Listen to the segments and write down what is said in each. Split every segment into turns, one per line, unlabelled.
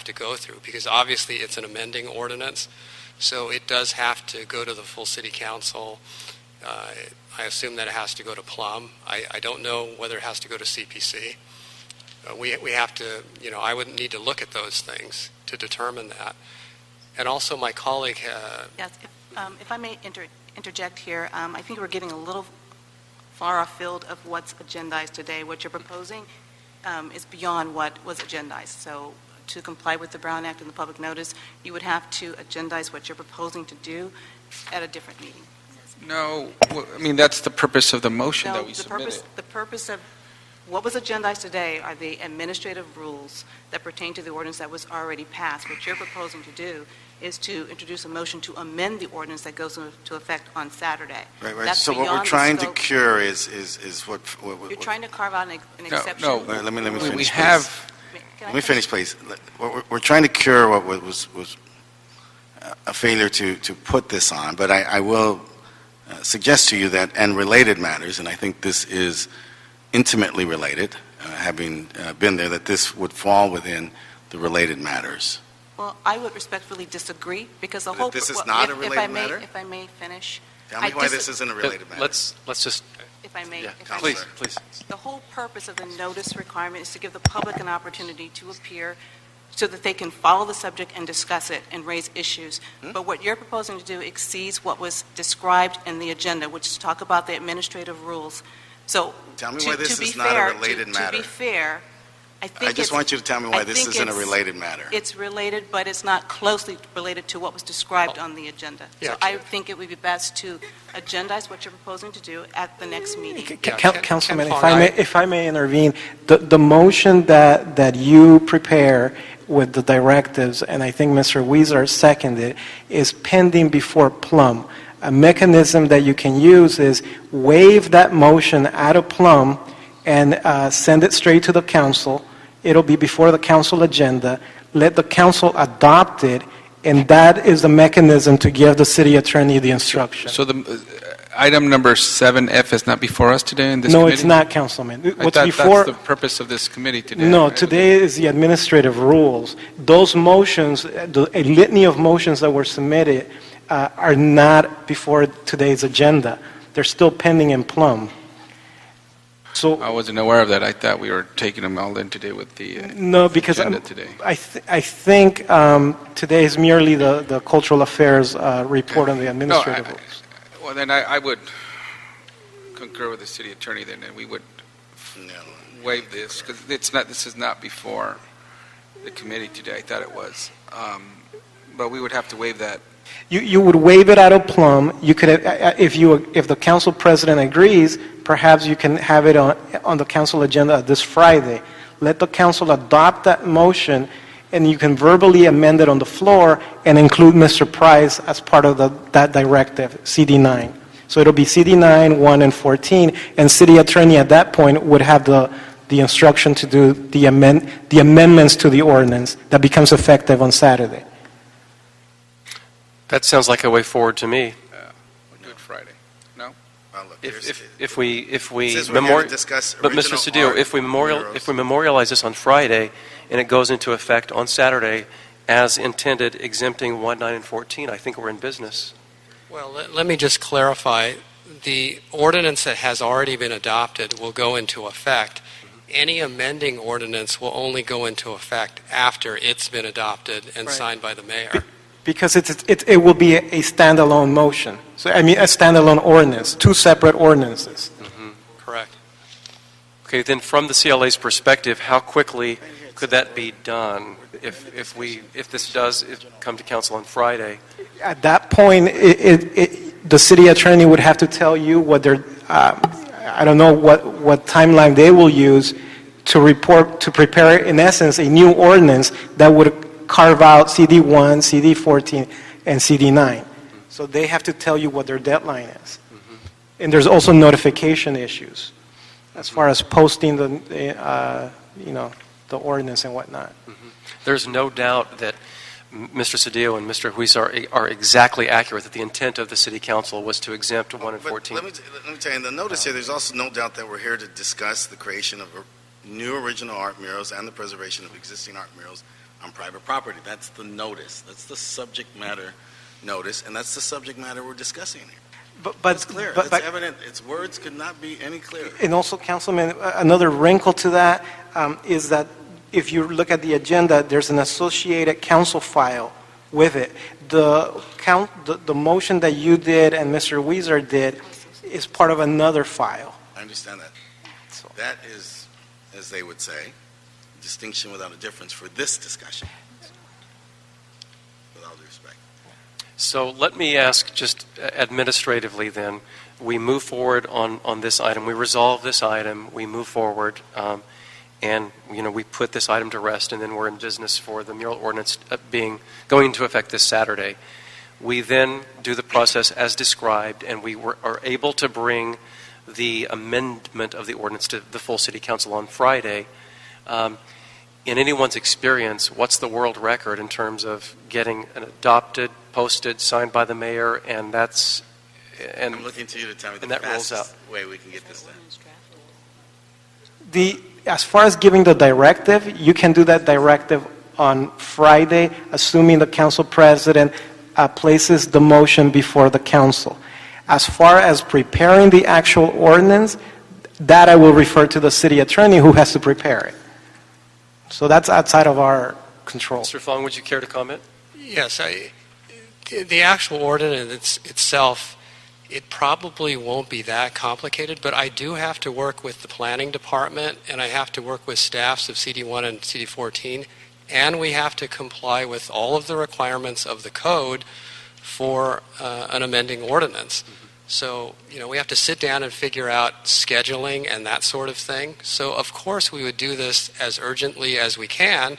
to go through, because obviously it's an amending ordinance, so it does have to go to the full city council. I assume that it has to go to Plum. I don't know whether it has to go to CPC. We have to, I would need to look at those things to determine that. And also my colleague...
Yes, if I may interject here, I think we're getting a little far afield of what's agendized today. What you're proposing is beyond what was agendized. So to comply with the Brown Act and the public notice, you would have to agendize what you're proposing to do at a different meeting.
No, I mean, that's the purpose of the motion that we submitted.
The purpose of what was agendized today are the administrative rules that pertain to the ordinance that was already passed. What you're proposing to do is to introduce a motion to amend the ordinance that goes into effect on Saturday.
Right.
That's
So what
beyond
we're
the
trying to
scope.
cure is what
You're trying to carve out an exception.
No,
let me finish.
we
please.
have,
Let me finish, please. We're trying to cure what was a failure to put this on, but I will suggest to you that, and related matters, and I think this is intimately related, having been there, that this would fall within the related matters.
Well, I would respectfully disagree, because the whole...
This is not a related matter?
If I may finish.
Tell me why this isn't a related matter.
Let's just...
If I may.
Yeah,
if I may.
please.
The whole purpose of the notice requirement is to give the public an opportunity to appear so that they can follow the subject and discuss it and raise issues. But what you're proposing to do exceeds what was described in the agenda, which is to talk about the administrative rules. So,
Tell me
to-
why this
to be
is not a
fair-
related
To
matter.
be fair, I think
I just want you to tell me why this isn't a related matter.
It's related, but it's not closely related to what was described on the agenda.
Yeah.
So I think it would be best to agendize what you're proposing to do at the next meeting.
Councilman,
Ken Fong,
if I may intervene, the motion that you prepare with the directives, and I think Mr. Weezer seconded, is pending before Plum. A mechanism that you can use is waive that motion out of Plum and send it straight to the council. It'll be before the council agenda. Let the council adopt it, and that is the mechanism to give the city attorney the instruction.
so the item number 7F is not before us today in this
No,
committee?
it's not, Councilman.
I
What's
thought
before?
that's the purpose of this committee today.
No,
right?
today is the administrative rules. Those motions, a litany of motions that were submitted are not before today's agenda. They're still pending in Plum. So,
I wasn't aware of that. I thought we were taking them all in today with the
no, because
agenda today.
I think today is merely the Cultural Affairs report on the administrative rules.
Well, then I would concur with the city attorney then, and we would
No.
waive this, because this is not before the committee today. I thought it was. But we would have to waive that.
You would waive it out of Plum. You could, if the council president agrees, perhaps you can have it on the council agenda this Friday. Let the council adopt that motion, and you can verbally amend it on the floor and include Mr. Price as part of that directive, CD9. So it'll be CD9, 1, and 14, and city attorney at that point would have the instruction to do the amendments to the ordinance that becomes effective on Saturday.
That sounds like a way forward to me.
We'll do it Friday. No?
Well, look,
If we
since we're here to discuss
but Mr.
original
Cedillo,
art
if we
murals.
memorialize this on Friday and it goes into effect on Saturday as intended, exempting 1, 9, and 14, I think we're in business. Well, let me just clarify. The ordinance that has already been adopted will go into effect. Any amending ordinance will only go into effect after it's been adopted and
Right.
signed by the mayor.
Because it will be a standalone motion. So, I mean, a standalone ordinance, two separate ordinances.
Correct. Okay, then from the CLA's perspective, how quickly could that be done if this does come to council on Friday?
At that point, the city attorney would have to tell you what their, I don't know what timeline they will use to prepare, in essence, a new ordinance that would carve out CD1, CD14, and CD9. So they have to tell you what their deadline is. And there's also notification issues as far as posting the ordinance and whatnot.
There's no doubt that Mr. Cedillo and Mr. Huiz are exactly accurate, that the intent of the city council was to exempt 1 and
But
14.
let me tell you, in the notice here, there's also no doubt that we're here to discuss the creation of new original art murals and the preservation of existing art murals on private property. That's the notice. That's the subject matter notice, and that's the subject matter we're discussing here.
But
It's clear.
but-
It's
but-
evident. Its words could not be any clearer.
And also, Councilman, another wrinkle to that is that if you look at the agenda, there's an associated council file with it. The motion that you did and Mr. Weezer did is part of another file.
I understand that.
So-
That is, as they would say, distinction without a difference for this discussion. With all due respect.
So let me ask just administratively then, we move forward on this item, we resolve this item, we move forward, and, we put this item to rest, and then we're in business for the mural ordinance going into effect this Saturday. We then do the process as described, and we are able to bring the amendment of the ordinance to the full city council on Friday. In anyone's experience, what's the world record in terms of getting an adopted, posted, signed by the mayor, and
I'm looking to you to tell me the
and that rolls
fastest way we can get this done.
As far as giving the directive, you can do that directive on Friday, assuming the council president places the motion before the council. As far as preparing the actual ordinance, that I will refer to the city attorney who has to prepare it. So that's outside of our control.
Mr. Fong, would you care to comment?
Yes, the actual ordinance itself, it probably won't be that complicated, but I do have to work with the planning department, and I have to work with staffs of CD1 and CD14, and we have to comply with all of the requirements of the code for an amending ordinance. So, we have to sit down and figure out scheduling and that sort of thing. So, of course, we would do this as urgently as we can,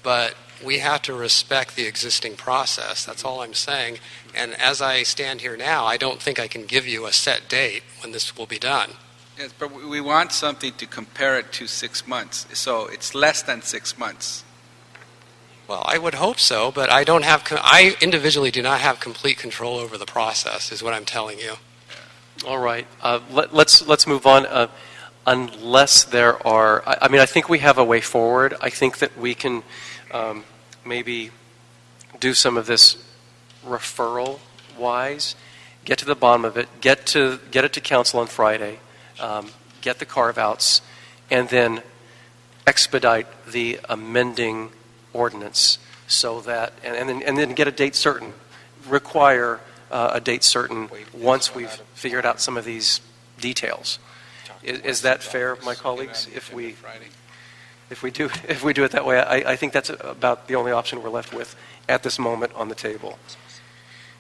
but we have to respect the existing process. That's all I'm saying. And as I stand here now, I don't think I can give you a set date when this will be done.
Yes, but we want something to compare it to 6 months, so it's less than 6 months.
Well, I would hope so, but I individually do not have complete control over the process, is what I'm telling you.
All right. Let's move on. Unless there are, I think we have a way forward. I think that we can maybe do some of this referral-wise, get to the bottom of it, get it to council on Friday, get the carve-outs, and then expedite the amending ordinance so that, and then get a date certain, require a date certain once we've figured out some of these details. Is that fair, my colleagues? If we do it that way, I think that's about the only option we're left with at this moment on the table.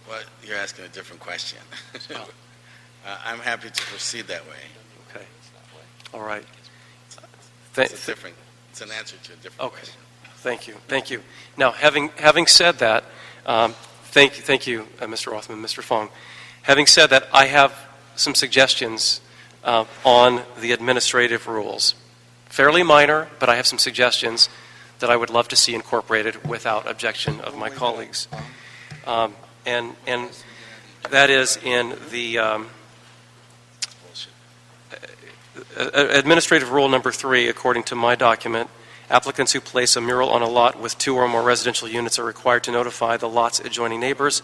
Well, you're asking a different question. I'm happy to proceed that way.
Okay. All right.
It's an answer to a different
Okay.
question.
Thank you. Now, having said that, thank you, Mr. Rothman, Mr. Fong. Having said that, I have some suggestions on the administrative rules. Fairly minor, but I have some suggestions that I would love to see incorporated without objection of my colleagues. And that is in the administrative rule number 3, according to my document. Applicants who place a mural on a lot with 2 or more residential units are required to notify the lot's adjoining neighbors,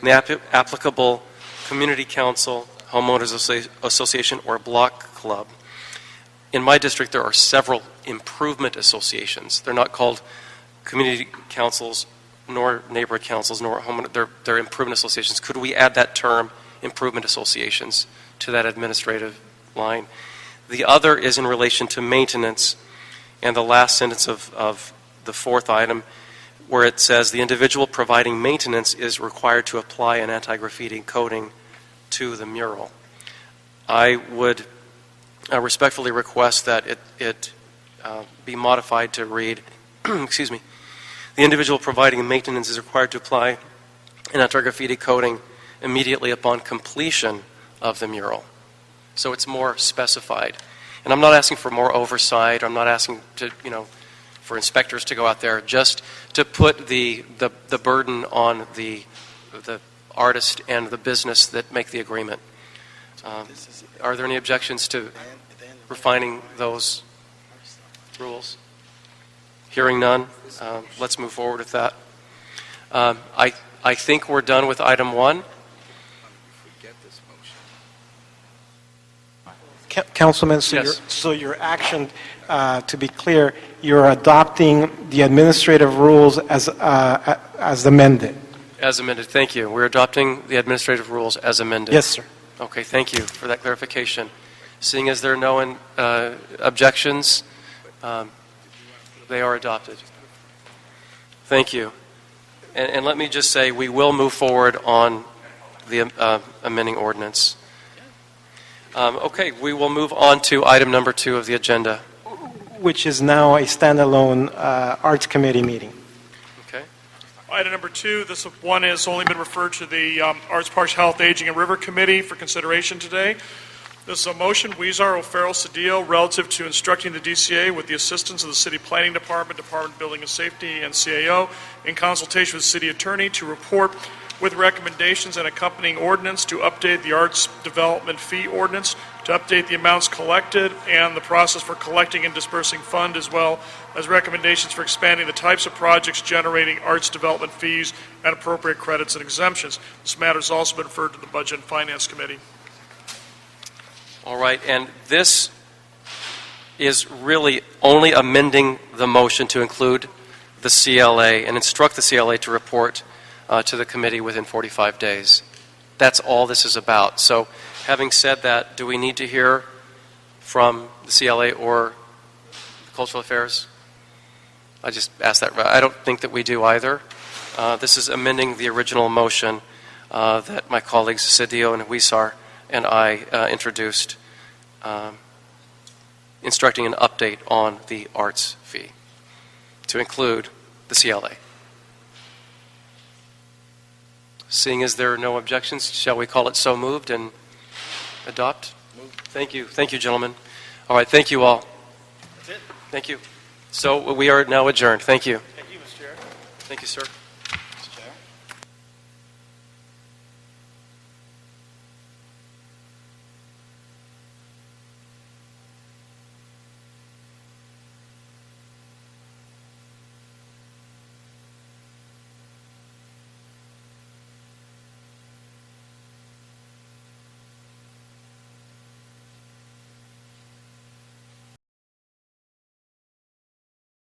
and the applicable community council, homeowners association, or block club. In my district, there are several improvement associations. They're not called community councils, nor neighborhood councils, nor homeowner. They're improvement associations. Could we add that term, improvement associations, to that administrative line? The other is in relation to maintenance. And the last sentence of the 4th item, where it says the individual providing maintenance is required to apply an anti-graffiti coating to the mural. I would respectfully request that it be modified to read, excuse me, the individual providing maintenance is required to apply an anti-graffiti coating immediately upon completion of the mural. So it's more specified. And I'm not asking for more oversight. I'm not asking for inspectors to go out there. Just to put the burden on the artist and the business that make the agreement. Are there any objections to refining those rules? Hearing none, let's move forward with that. I think we're done with item 1.
Forget this motion.
Councilman,
Yes.
so your action, to be clear, you're adopting the administrative rules as amended?
As amended, thank you. We're adopting the administrative rules as amended.
Yes, sir.
Okay, thank you for that clarification. Seeing as there are no objections, they are adopted. Thank you. And let me just say, we will move forward on the amending ordinance. Okay, we will move on to item number 2 of the agenda.
Which is now a standalone Arts Committee meeting.
Okay.
Item number 2, this one has only been referred to the Arts, Parks, Health, Aging, and River Committee for consideration today. This is a motion, Weezer, O'Farrell, Cedillo, relative to instructing the DCA with the assistance of the City Planning Department, Department of Building and Safety, and CAO, in consultation with the City Attorney, to report with recommendations and accompanying ordinance to update the Arts Development Fee Ordinance, to update the amounts collected and the process for collecting and dispersing fund, as well as recommendations for expanding the types of projects generating arts development fees and appropriate credits and exemptions. This matter has also been referred to the Budget and Finance Committee.
All right, and this is really only amending the motion to include the CLA and instruct the CLA to report to the committee within 45 days. That's all this is about. So having said that, do we need to hear from the CLA or Cultural Affairs? I just asked that. I don't think that we do either. This is amending the original motion that my colleagues Cedillo and Huizar and I introduced, instructing an update on the arts fee to include the CLA. Seeing as there are no objections, shall we call it so moved and adopt? Thank you. Thank you, gentlemen. All right, thank you all. That's it. Thank you. So we are now adjourned. Thank you.
Thank you, Mr. Chair.
Thank you, sir.